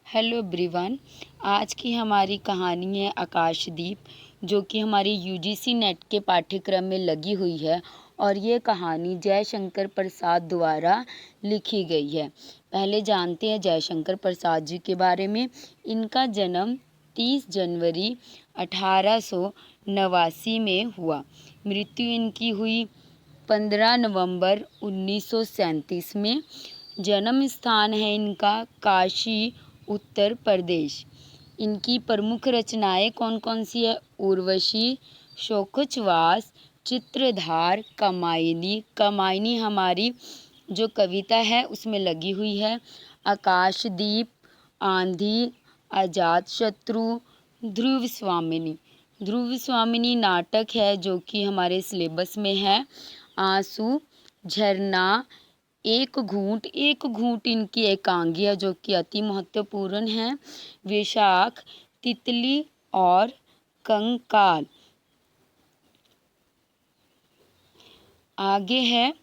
Hello everyone. आज की हमारी कहानी है आकाशदीप, जो कि हमारी यूजीसी नेट के पाठ्यक्रम में लगी हुई है और ये कहानी जयशंकर प्रसाद द्वारा लिखी गई है। पहले जानते हैं जयशंकर प्रसाद जी के बारे में। इनका जन्म 30 जनवरी 1889 में हुआ। मृत्यु इनकी हुई 15 नवंबर 1937 में। जन्म स्थान है इनका काशी, उत्तर प्रदेश। इनकी प्रमुख रचनाएं कौन कौन सी है? उर्वशी, शोकोच्छ्वास, चित्रधार, कामायनी। कामायनी हमारी जो कविता है उसमें लगी हुई है। आकाशदीप, आंधी, अजातशत्रु, ध्रुव स्वामिनी। ध्रुव स्वामिनी नाटक है जो कि हमारे सिलेबस में है। आंसू, झरना, एक घूंट इनकी एकांगिया जो कि अति महत्वपूर्ण है। वैशाख, तितली और कंकाल। आगे है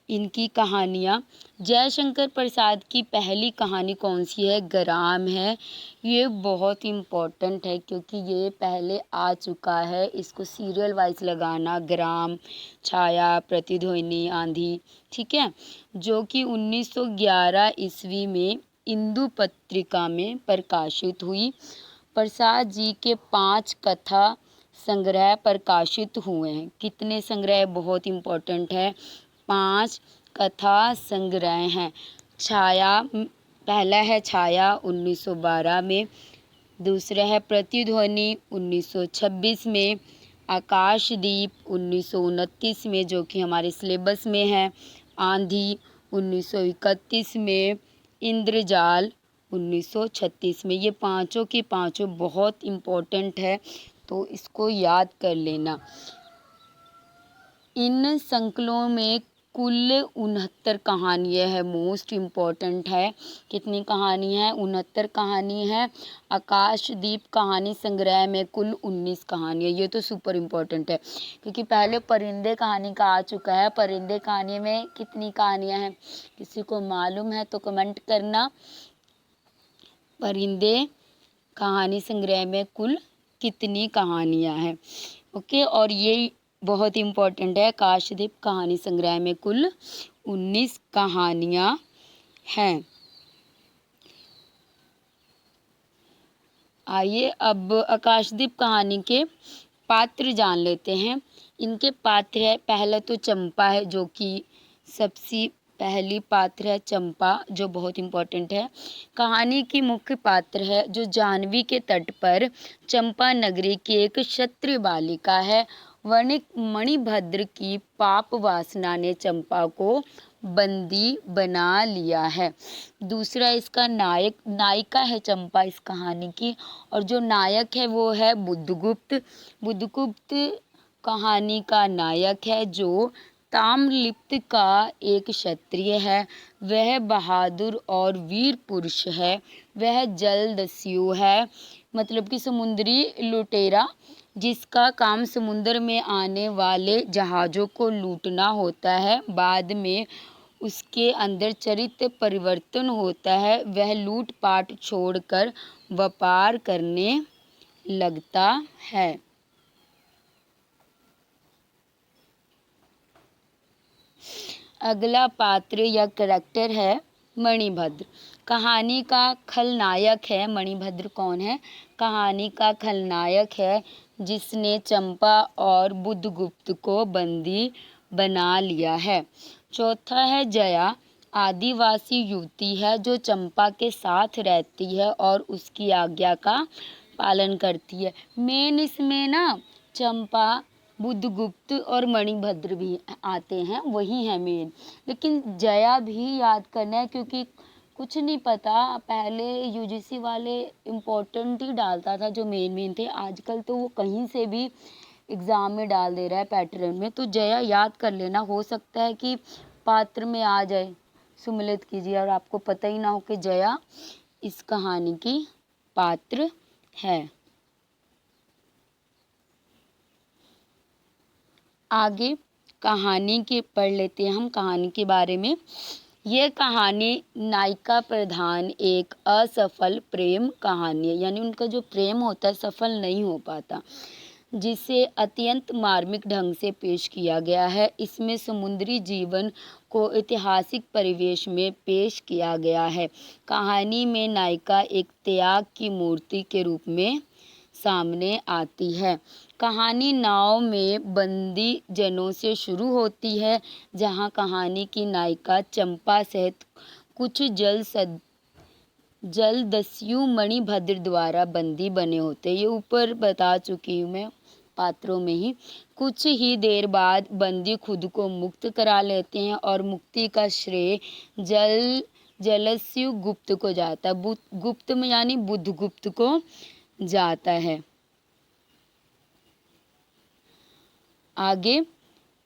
इनकी कहानियाँ। जयशंकर प्रसाद की पहली कहानी कौन सी है? ग्राम है। ये बहुत इम्पोर्टेंट है क्योंकि ये पहले आ चुका है। इसको सीरियल वाइज लगाना, ग्राम, छाया, प्रतिध्वनि, आंधी, ठीक है, जो कि 1911 ईस्वी में इंदु पत्रिका में प्रकाशित हुई। प्रसाद जी के 5 कथा संग्रह प्रकाशित हुए हैं। कितने संग्रह? बहुत इम्पोर्टेंट है। 5 कथा संग्रह हैं। छाया, पहला है छाया 1912 में। दूसरा है प्रतिध्वनि 1926 में। आकाशदीप 1929 में जो कि हमारे सिलेबस में है। आंधी 1931 में। इंद्रजाल 1936 में। ये पांचों के पांचों बहुत इम्पोर्टेंट है, तो इसको याद कर लेना। इन संकलों में कुल 69 कहानियाँ है। मोस्ट इम्पॉर्टेंट है। कितनी कहानी है? 69 कहानी है। आकाशदीप कहानी संग्रह में कुल 19 कहानियाँ। ये तो सुपर इम्पोर्टेंट है क्योंकि पहले परिंदे कहानी का आ चुका है। परिंदे कहानी में कितनी कहानियाँ हैं? किसी को मालूम है तो कमेंट करना। परिंदे कहानी संग्रह में कुल कितनी कहानियाँ हैं? ओके, और ये बहुत इम्पोर्टेंट है। आकाशदीप कहानी संग्रह में कुल 19 कहानियाँ हैं। आइए अब आकाशदीप कहानी के पात्र जान लेते हैं। इनके पात्र है, पहला तो चंपा है जो कि सबसे पहली पात्र है। चंपा जो बहुत इम्पोर्टेंट है। कहानी की मुख्य पात्र है जो जाह्नवी के तट पर चंपा नगरी की एक क्षत्रिय बालिका है। वणिक मणिभद्र की पाप वासना ने चंपा को बंदी बना लिया है। दूसरा इसका नायिका है चंपा इस कहानी की, और जो नायक है वो है बुद्धगुप्त। बुद्धगुप्त कहानी का नायक है जो ताम्रलिप्त का एक क्षत्रिय है। वह बहादुर और वीर पुरुष है। वह जलदस्यु है, मतलब कि समुद्री लुटेरा, जिसका काम समुद्र में आने वाले जहाज़ों को लूटना होता है। बाद में उसके अंदर चरित्र परिवर्तन होता है। वह लूटपाट छोड़कर व्यापार करने लगता है। अगला पात्र या कैरेक्टर है मणिभद्र। कहानी का खलनायक है। मणिभद्र कौन है? कहानी का खलनायक है जिसने चंपा और बुद्धगुप्त को बंदी बना लिया है। चौथा है जया। आदिवासी युवती है जो चंपा के साथ रहती है और उसकी आज्ञा का पालन करती है। मेन इसमें ना चंपा, बुद्धगुप्त और मणिभद्र भी आते हैं, वही है मेन। लेकिन जया भी याद करना है क्योंकि कुछ नहीं पता, पहले यूजीसी वाले इम्पोर्टेंट ही डालता था जो मेन थे। आजकल तो वो कहीं से भी एग्ज़ाम में डाल दे रहा है पैटर्न में। तो जया याद कर लेना, हो सकता है कि पात्र में आ जाए। सुमिलित कीजिए और आपको पता ही ना हो कि जया इस कहानी की पात्र है। आगे कहानी के पढ़ लेते हैं हम कहानी के बारे में। ये कहानी नायिका प्रधान एक असफल प्रेम कहानी है, यानी उनका जो प्रेम होता है सफल नहीं हो पाता, जिसे अत्यंत मार्मिक ढंग से पेश किया गया है। इसमें समुद्री जीवन को ऐतिहासिक परिवेश में पेश किया गया है। कहानी में नायिका एक त्याग की मूर्ति के रूप में सामने आती है। कहानी नाव में बंदी जनों से शुरू होती है, जहां कहानी की नायिका चंपा सहित कुछ जलदस्यु मणिभद्र द्वारा बंदी बने होते। ये ऊपर बता चुकी हूँ मैं पात्रों में ही। कुछ ही देर बाद बंदी खुद को मुक्त करा लेते हैं और मुक्ति का श्रेय जलस्यु गुप्त को जाता है। गुप्त में यानी बुधगुप्त को जाता है। आगे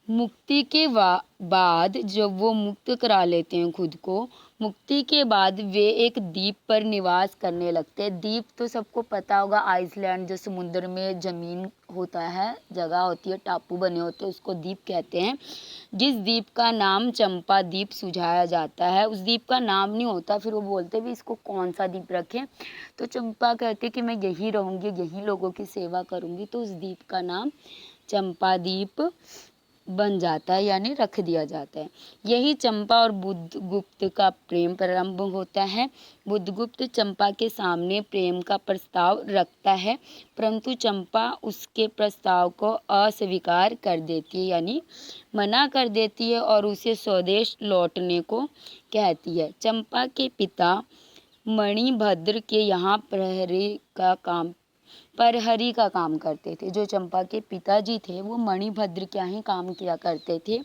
मुक्ति के बाद जब वो मुक्त करा लेते हैं खुद को, मुक्ति के बाद वे एक द्वीप पर निवास करने लगते हैं। द्वीप तो सबको पता होगा, आइसलैंड जो समुद्र में ज़मीन होता है, जगह होती है, टापू बने होते हैं, उसको द्वीप कहते हैं। जिस द्वीप का नाम चंपा द्वीप सुझाया जाता है, उस द्वीप का नाम नहीं होता, फिर वो बोलते भी इसको कौन सा द्वीप रखें, तो चंपा कहते कि मैं यहीं रहूँगी, यहीं लोगों की सेवा करूँगी, तो उस द्वीप का नाम चंपा द्वीप बन जाता है, यानी रख दिया जाता है। यही चंपा और बुधगुप्त का प्रेम प्रारंभ होता है। बुधगुप्त चंपा के सामने प्रेम का प्रस्ताव रखता है, परंतु चंपा उसके प्रस्ताव को अस्वीकार कर देती है, यानी मना कर देती है और उसे स्वदेश लौटने को कहती है। चंपा के पिता मणिभद्र के यहाँ प्रहरी का काम करते थे। जो चंपा के पिताजी थे वो मणिभद्र क्या ही काम किया करते थे।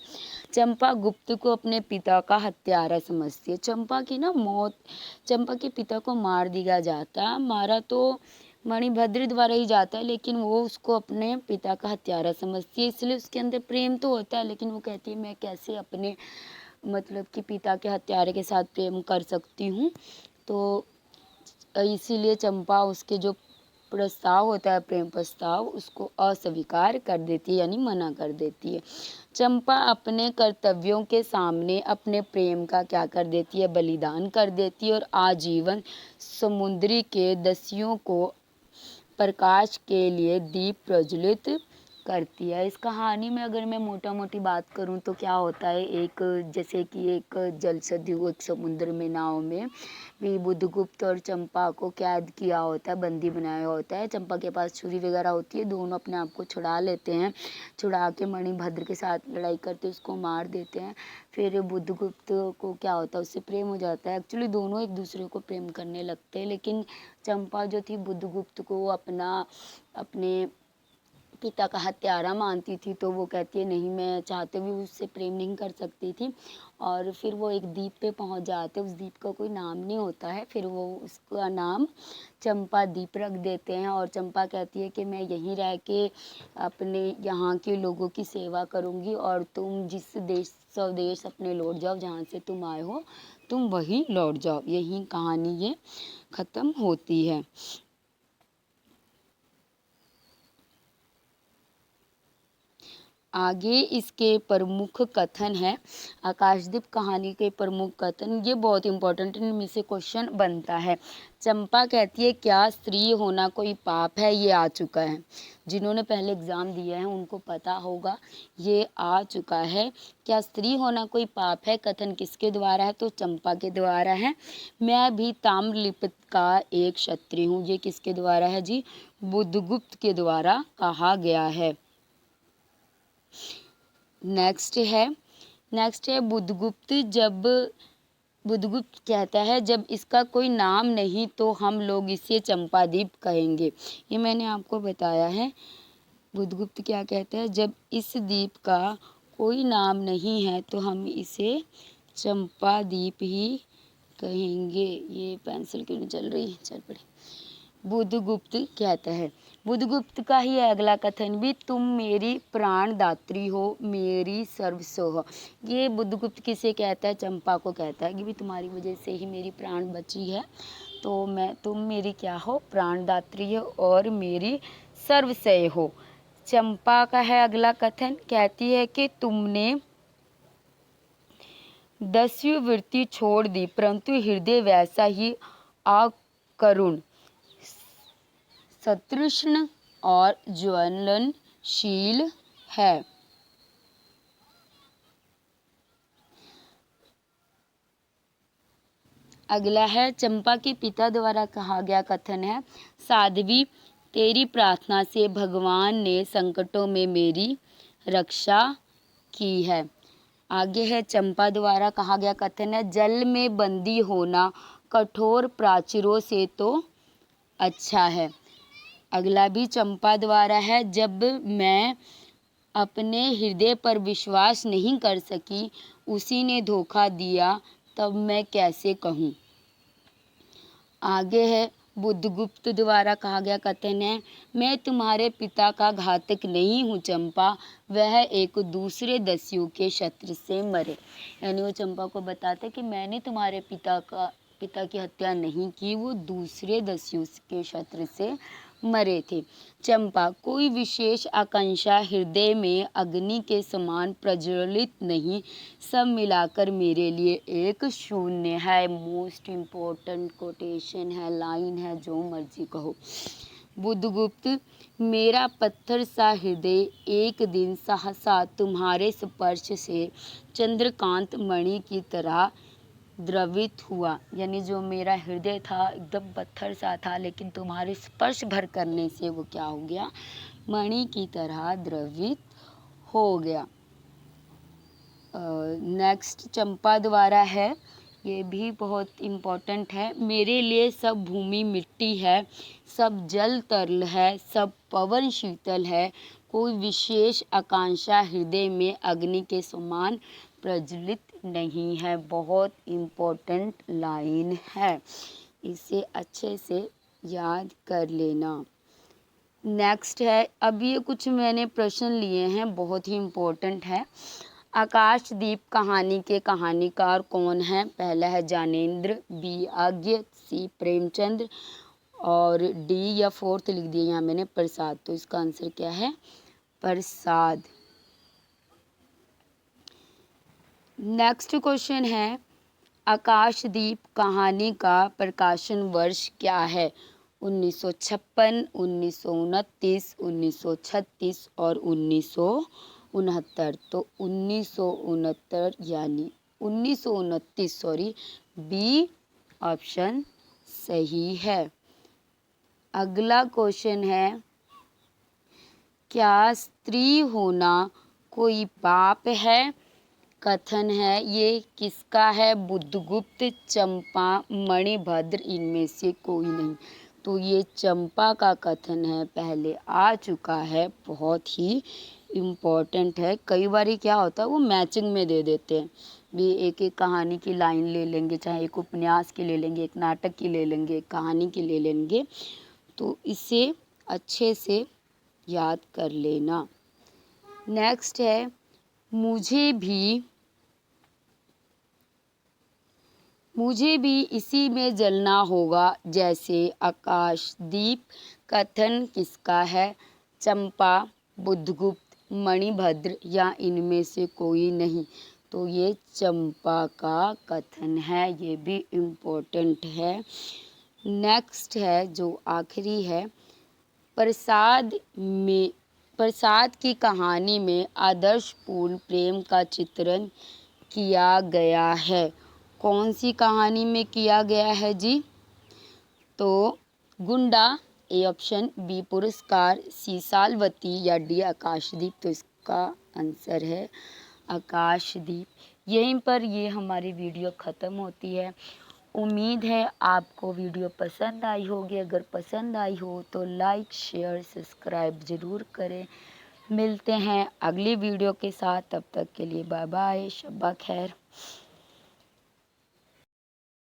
चंपा गुप्त को अपने पिता का हत्यारा समझती है। चंपा के पिता को मार दिया जाता, मारा तो मणिभद्र द्वारा ही जाता है, लेकिन वो उसको अपने पिता का हत्यारा समझती है। इसलिए उसके अंदर प्रेम तो होता है, लेकिन वो कहती है मैं कैसे अपने मतलब कि पिता के हत्यारे के साथ प्रेम कर सकती हूँ। तो इसीलिए चंपा उसके जो प्रस्ताव होता है, प्रेम प्रस्ताव, उसको अस्वीकार कर देती है, यानी मना कर देती है। चंपा अपने कर्तव्यों के सामने अपने प्रेम का क्या कर देती है, बलिदान कर देती है और आजीवन समुद्री के दस्युओं को प्रकाश के लिए दीप प्रज्वलित करती है। इस कहानी में अगर मैं मोटा मोटी बात करूं तो क्या होता है, एक जैसे कि एक जलसध्यु एक समुद्र में नाव में भी बुधगुप्त और चंपा को कैद किया होता है, बंदी बनाया होता है। चंपा के पास छुरी वगैरह होती है, दोनों अपने आप को छुड़ा लेते हैं, छुड़ा के मणिभद्र के साथ लड़ाई करते उसको मार देते हैं। फिर बुधगुप्त को क्या होता है, उससे प्रेम हो जाता है। एक्चुअली दोनों एक दूसरे को प्रेम करने लगते हैं, लेकिन चंपा जो थी बुधगुप्त को अपने पिता का हत्यारा मानती थी, तो वो कहती है नहीं, मैं चाहते हुए उससे प्रेम नहीं कर सकती थी। और फिर वो एक द्वीप पे पहुंच जाते, उस द्वीप का कोई नाम नहीं होता है, फिर वो उसका नाम चंपा द्वीप रख देते हैं। और चंपा कहती है कि मैं यहीं रह के अपने यहाँ के लोगों की सेवा करूँगी और तुम जिस स्वदेश अपने लौट जाओ, जहाँ से तुम आए हो तुम वहीं लौट जाओ। यही कहानी ये ख़त्म होती है। आगे इसके प्रमुख कथन है, आकाशदीप कहानी के प्रमुख कथन, ये बहुत इंपॉर्टेंट, इनमें से क्वेश्चन बनता है। चंपा कहती है क्या स्त्री होना कोई पाप है, ये आ चुका है, जिन्होंने पहले एग्ज़ाम दिया है उनको पता होगा, ये आ चुका है। क्या स्त्री होना कोई पाप है, कथन किसके द्वारा है, तो चंपा के द्वारा है। मैं भी ताम्रलिप्त का एक क्षत्रिय हूँ, ये किसके द्वारा है जी, बुधगुप्त के द्वारा कहा गया है। नेक्स्ट है बुधगुप्त कहता है जब इसका कोई नाम नहीं तो हम लोग इसे चंपाद्वीप कहेंगे। ये मैंने आपको बताया है। बुधगुप्त क्या कहता है, जब इस द्वीप का कोई नाम नहीं है तो हम इसे चंपाद्वीप ही कहेंगे। ये पेंसिल क्यों नहीं चल रही, चल पड़ी। बुधगुप्त कहता है, बुधगुप्त का ही अगला कथन भी, तुम मेरी प्राणदात्री हो, मेरी सर्वस्व हो। ये बुधगुप्त किसे कहता है, चंपा को कहता है कि भी तुम्हारी वजह से ही मेरी प्राण बची है, तो तुम मेरी क्या हो, प्राणदात्री हो और मेरी सर्वस्व हो। चंपा का है अगला कथन, कहती है कि तुमने 10वीं वृत्ति छोड़ दी, परंतु हृदय वैसा ही अकरुण, सतृष्ण और ज्वलनशील है। अगला है, चंपा के पिता द्वारा कहा गया कथन है, साध्वी तेरी प्रार्थना से भगवान ने संकटों में मेरी रक्षा की है। आगे है, चंपा द्वारा कहा गया कथन है, जल में बंदी होना कठोर प्राचीरों से तो अच्छा है। अगला भी चंपा द्वारा है, जब मैं अपने हृदय पर विश्वास नहीं कर सकी, उसी ने धोखा दिया, तब मैं कैसे कहूँ। आगे है, बुद्धगुप्त द्वारा कहा गया कथन है, मैं तुम्हारे पिता का घातक नहीं हूँ चंपा, वह एक दूसरे दस्यु के शस्त्र से मरे। यानी वो चंपा को बताते कि मैंने तुम्हारे पिता की हत्या नहीं की, वो दूसरे दस्यु के शस्त्र से मरे थे। चंपा, कोई विशेष आकांक्षा हृदय में अग्नि के समान प्रज्वलित नहीं, सब मिलाकर मेरे लिए एक शून्य है। मोस्ट इम्पोर्टेंट कोटेशन है, लाइन है, जो मर्जी कहो। बुद्धगुप्त, मेरा पत्थर सा हृदय एक दिन सहसा तुम्हारे स्पर्श से चंद्रकांत मणि की तरह द्रवित हुआ। यानी जो मेरा हृदय था एकदम पत्थर सा था, लेकिन तुम्हारे स्पर्श भर करने से वो क्या हो गया, मणि की तरह द्रवित हो गया। नेक्स्ट चंपा द्वारा है, ये भी बहुत इम्पोर्टेंट है, मेरे लिए सब भूमि मिट्टी है, सब जल तरल है, सब पवन शीतल है, कोई विशेष आकांक्षा हृदय में अग्नि के समान प्रज्वलित नहीं है। बहुत इम्पोर्टेंट लाइन है, इसे अच्छे से याद कर लेना। नेक्स्ट है, अब ये कुछ मैंने प्रश्न लिए हैं, बहुत ही इम्पोर्टेंट है। आकाशदीप कहानी के कहानीकार कौन है? पहला है ज्ञानेंद्र, बी आज्ञ, सी प्रेमचंद्र और डी या फोर्थ लिख दिया यहाँ मैंने प्रसाद। तो इसका आंसर क्या है? प्रसाद। नेक्स्ट क्वेश्चन है, आकाशदीप कहानी का प्रकाशन वर्ष क्या है? 1956, 1929, 1936 और 1969। तो 1969 यानी 1929 सॉरी, बी ऑप्शन सही है। अगला क्वेश्चन है, क्या स्त्री होना कोई पाप है? कथन है, ये किसका है? बुद्धगुप्त, चंपा, मणिभद्र, इनमें से कोई नहीं। तो ये चंपा का कथन है, पहले आ चुका है, बहुत ही इम्पोर्टेंट है। कई बार क्या होता है, वो मैचिंग में दे देते हैं भी, एक एक कहानी की लाइन ले लेंगे, चाहे एक उपन्यास की ले लेंगे, एक नाटक की ले लेंगे, एक कहानी की ले लेंगे। तो इसे अच्छे से याद कर लेना। नेक्स्ट है, मुझे भी इसी में जलना होगा जैसे आकाशदीप। कथन किसका है? चंपा, बुद्धगुप्त, मणिभद्र या इनमें से कोई नहीं। तो ये चंपा का कथन है, ये भी इम्पोर्टेंट है। नेक्स्ट है जो आखिरी है, प्रसाद की कहानी में आदर्शपूर्ण प्रेम का चित्रण किया गया है। कौन सी कहानी में किया गया है जी? तो गुंडा ए ऑप्शन, बी पुरस्कार, सी सालवती या डी आकाशदीप। तो इसका आंसर है आकाशदीप। यहीं पर ये हमारी वीडियो ख़त्म होती है। उम्मीद है आपको वीडियो पसंद आई होगी। अगर पसंद आई हो तो लाइक, शेयर, सब्सक्राइब ज़रूर करें। मिलते हैं अगली वीडियो के साथ, तब तक के लिए बाय बाय, शब्बा खैर।